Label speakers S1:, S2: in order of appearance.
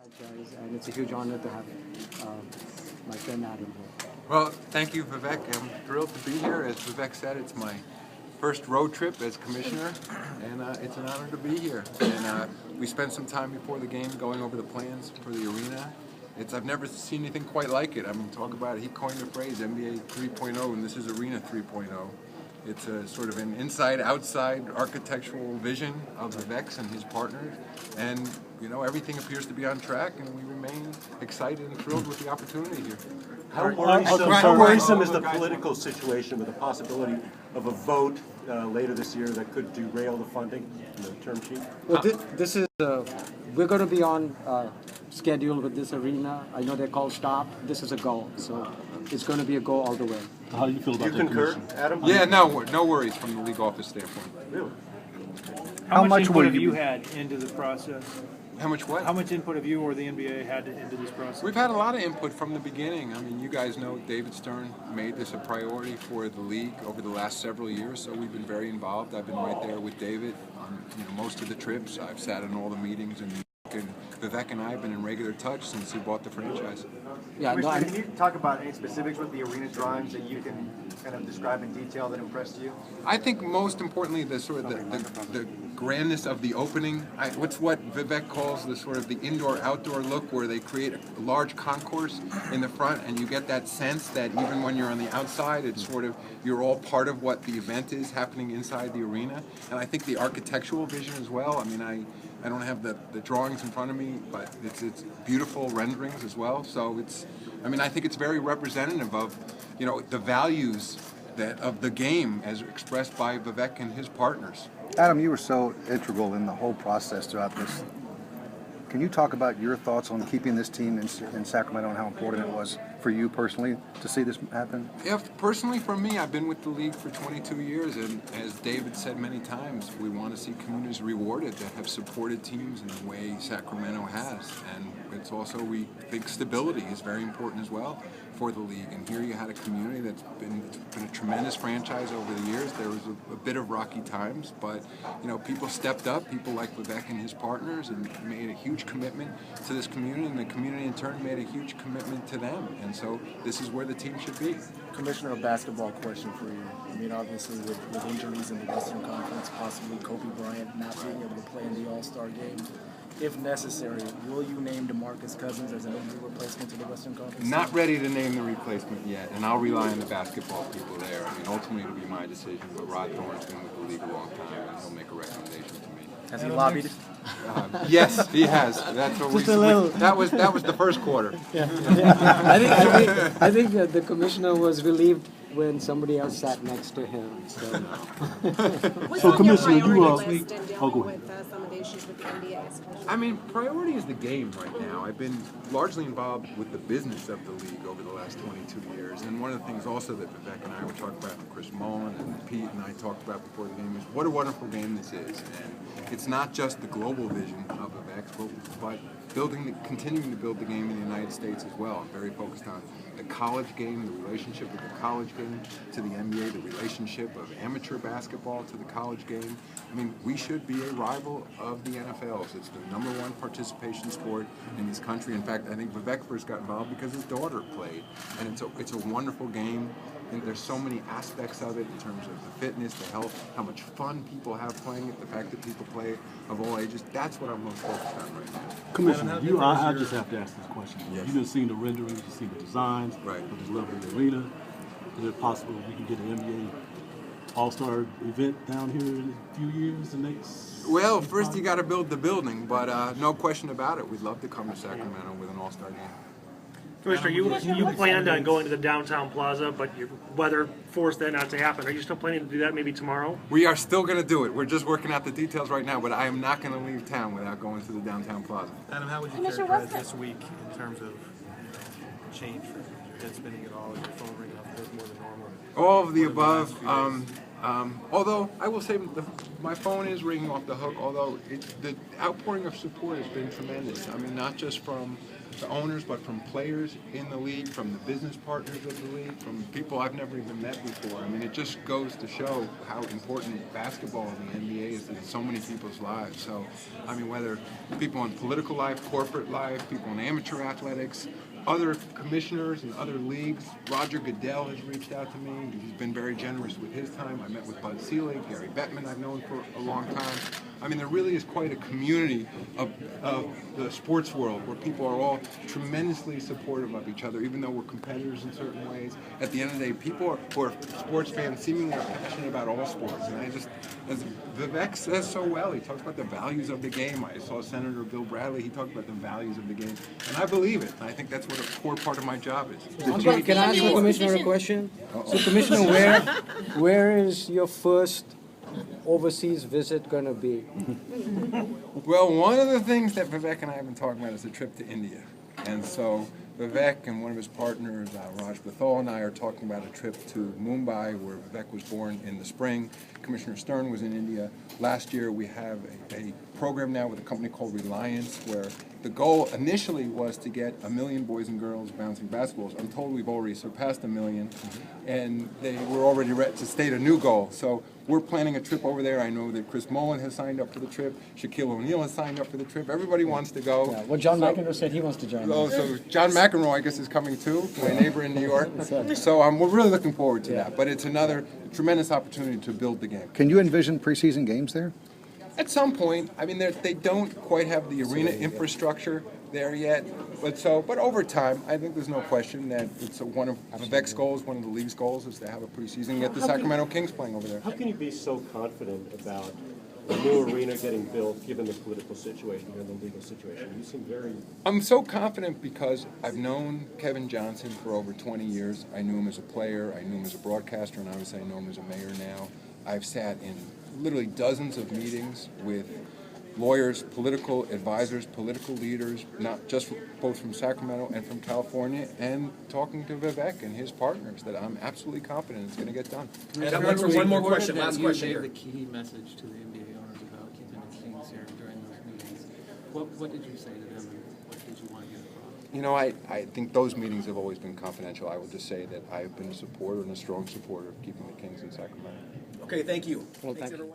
S1: franchise, and it's a huge honor to have my friend Adam here.
S2: Well, thank you, Vivek. I'm thrilled to be here. As Vivek said, it's my first road trip as commissioner, and it's an honor to be here. And we spent some time before the game going over the plans for the arena. I've never seen anything quite like it. I mean, talk about it. He coined the phrase NBA 3.0, and this is Arena 3.0. It's a sort of an inside-outside architectural vision of Vivek's and his partners, and everything appears to be on track, and we remain excited and thrilled with the opportunity here.
S3: How worrisome is the political situation with the possibility of a vote later this year that could derail the funding, the term sheet?
S1: Well, this is we're going to be on schedule with this arena. I know they're called stop. This is a go, so it's going to be a go all the way.
S4: How do you feel about that?
S3: Do you concur, Adam?
S2: Yeah, no worries from the league office standpoint.
S3: Really?
S5: How much input have you had into the process?
S2: How much what?
S5: How much input have you or the NBA had into this process?
S2: We've had a lot of input from the beginning. I mean, you guys know David Stern made this a priority for the league over the last several years, so we've been very involved. I've been right there with David on most of the trips. I've sat in all the meetings, and Vivek and I have been in regular touch since he bought the franchise.
S6: Yeah, can you talk about any specifics with the arena drawings that you can kind of describe in detail that impressed you?
S2: I think most importantly, the grandness of the opening. What's what Vivek calls the sort of the indoor-outdoor look, where they create a large concourse in the front, and you get that sense that even when you're on the outside, it's sort of you're all part of what the event is happening inside the arena. And I think the architectural vision as well. I mean, I don't have the drawings in front of me, but it's beautiful renderings as well. So I think it's very representative of, the values of the game as expressed by Vivek and his partners.
S7: Adam, you were so integral in the whole process throughout this. Can you talk about your thoughts on keeping this team in Sacramento and how important it was for you personally to see this happen?
S2: Yeah, personally for me, I've been with the league for 22 years, and as David said many times, we want to see communities rewarded that have supported teams in the way Sacramento has. And it's also, we think stability is very important as well for the league. And here you had a community that's been a tremendous franchise over the years. There was a bit of rocky times, but people stepped up, people like Vivek and his partners, and made a huge commitment to this community, and the community in turn made a huge commitment to them. And so this is where the team should be.
S8: Commissioner, a basketball question for you. I mean, obviously with injuries in the Western Conference, possibly Kobe Bryant not being able to play in the All-Star game, if necessary, will you name DeMarcus Cousins as an injury replacement to the Western Conference?
S2: Not ready to name the replacement yet, and I'll rely on the basketball people there. I mean, ultimately it'll be my decision, but Rod Thorne's been with the league a long time, and he'll make a recommendation to me.
S8: Has he lobbied?
S2: Yes, he has. That's what that was the first quarter.
S1: Yeah. I think the commissioner was relieved when somebody else sat next to him.
S4: So Commissioner, you
S9: with some of the issues with the NBA?
S2: I mean, priority is the game right now. I've been largely involved with the business of the league over the last 22 years. And one of the things also that Vivek and I were talking about, and Chris Mullen and Pete and I talked about before the game, is what a wonderful game this is. And it's not just the global vision of Vivek, but continuing to build the game in the United States as well. I'm very focused on the college game, the relationship with the college game to the NBA, the relationship of amateur basketball to the college game. I mean, we should be a rival of the NFL's. It's the #1 participation sport in this country. In fact, I think Vivek first got involved because his daughter played. And it's a wonderful game. And there's so many aspects of it in terms of the fitness, the health, how much fun people have playing it, the fact that people play it of all ages. That's what I'm most focused on right now.
S4: Commissioner, I just have to ask this question. Yes. You've been seeing the renderings, you've seen the designs of this lovely arena. Is it possible we can get an NBA All-Star event down here in a few years?
S2: Well, first you got to build the building, but no question about it. We'd love to come to Sacramento with an All-Star game.
S5: Commissioner, you planned on going to the downtown plaza, but your weather forced that not to happen. Are you still planning to do that maybe tomorrow?
S2: We are still going to do it. We're just working out the details right now, but I am not going to leave town without going to the downtown plaza.
S6: Adam, how would you characterize this week in terms of change for your head spinning at all, your phone ringing off the hook more than normal?
S2: All of the above. Although I will say my phone is ringing off the hook, although the outpouring of support has been tremendous. I mean, not just from the owners, but from players in the league, from the business partners of the league, from people I've never even met before. I mean, it just goes to show how important basketball in the NBA is in so many people's lives. So, I mean, whether people in political life, corporate life, people in amateur athletics, other commissioners and other leagues. Roger Goodell has reached out to me. He's been very generous with his time. I met with Bud Selig, Gary Bettman I've known for a long time. I mean, there really is quite a community of the sports world where people are all tremendously supportive of each other, even though we're competitors in certain ways. At the end of the day, people who are sports fans seemingly are passionate about all sports. And I just, as Vivek says so well, he talks about the values of the game. I saw Senator Bill Bradley, he talked about the values of the game. And I believe it. And I think that's what a core part of my job is.
S1: Can I ask the Commissioner a question? So, Commissioner, where is your first overseas visit going to be?
S2: Well, one of the things that Vivek and I have been talking about is a trip to India. And so Vivek and one of his partners, Raj Bethal, and I are talking about a trip to Mumbai, where Vivek was born in the spring. Commissioner Stern was in India. Last year we have a program now with a company called Reliance, where the goal initially was to get 1 million boys and girls bouncing basketballs. I'm told we've already surpassed 1 million, and they were already ready to state a new goal. So we're planning a trip over there. I know that Chris Mullen has signed up for the trip. Shaquille O'Neal has signed up for the trip. Everybody wants to go.
S1: Yeah, well, John McEnroe said he wants to join.
S2: Oh, so John McEnroe, I guess, is coming too, my neighbor in New York. So we're really looking forward to that. But it's another tremendous opportunity to build the game.
S7: Can you envision preseason games there?
S2: At some point, I mean, they don't quite have the arena infrastructure there yet. But over time, I think there's no question that it's one of Vivek's goals, one of the league's goals, is to have a preseason and get the Sacramento Kings playing over there.
S3: How can you be so confident about the new arena getting built, given the political situation and the legal situation? You seem very...
S2: I'm so confident because I've known Kevin Johnson for over 20 years. I knew him as a player, I knew him as a broadcaster, and obviously I know him as a mayor now. I've sat in literally dozens of meetings with lawyers, political advisors, political leaders, not just both from Sacramento and from California, and talking to Vivek and his partners that I'm absolutely confident it's going to get done.
S10: One more question, last question
S6: You
S10: here.
S6: gave the key message to the NBA owners about keeping the Kings here during those meetings. What did you say to them, and what did you want to get across?
S2: You know, I think those meetings have always been confidential. I will just say that I've been a supporter and a strong supporter of keeping the Kings in Sacramento.
S10: Okay, thank you.
S1: Well,
S10: Thanks,
S1: thank you.
S10: everyone.